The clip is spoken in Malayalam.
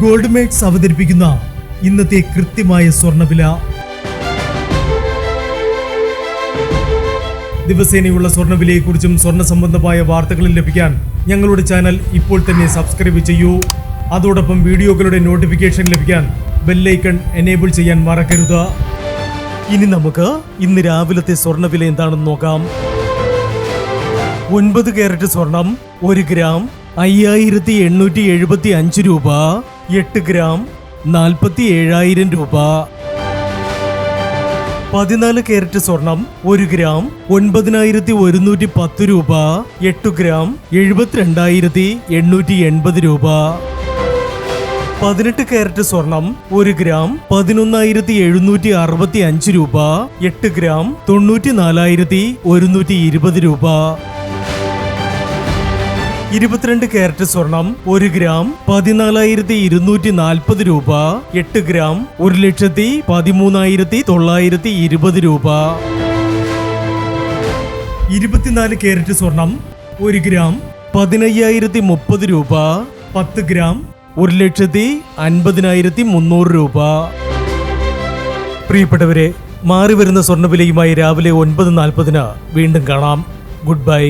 ഗോൾഡ് മേക്സ് അവതരിപ്പിക്കുന്ന ഇന്നത്തെ കൃത്യമായ സ്വർണ്ണവില. ദിവസേനയുള്ള സ്വർണ്ണവിലയെക്കുറിച്ചും സ്വർണ്ണ സംബന്ധമായ വാർത്തകളും ലഭിക്കാൻ ഞങ്ങളുടെ ചാനൽ ഇപ്പോൾ തന്നെ സബ്സ്ക്രൈബ് ചെയ്യൂ. അതോടൊപ്പം വീഡിയോകളുടെ നോട്ടിഫിക്കേഷൻ ലഭിക്കാൻ ബെല്ലൈക്കൺ എനേബിൾ ചെയ്യാൻ മറക്കരുത്. ഇനി നമുക്ക് ഇന്ന് രാവിലത്തെ സ്വർണ്ണവില എന്താണെന്ന് നോക്കാം. 9 കാരറ്റ് സ്വർണം 1 ഗ്രാം 5875 രൂപ. 8 ഗ്രാം 47,000 രൂപ. 14 കാരറ്റ് സ്വർണം 1 ഗ്രാം 9,110 രൂപ. 8 ഗ്രാം 72,880 രൂപ. 18 കാരറ്റ് സ്വർണം 1 ഗ്രാം 11,765 രൂപ. 8 ഗ്രാം 94,120 രൂപ. 22 കാരറ്റ് സ്വർണം 1 ഗ്രാം 14,240 രൂപ. 8 ഗ്രാം 1,13,920 രൂപ. 24 കാരറ്റ് സ്വർണം 1 ഗ്രാം 15,030 രൂപ. 10 ഗ്രാം 1,50,300 രൂപ. പ്രിയപ്പെട്ടവരെ, മാറി വരുന്ന സ്വർണ്ണവിലയുമായി രാവിലെ 9:40 വീണ്ടും കാണാം. Good bye.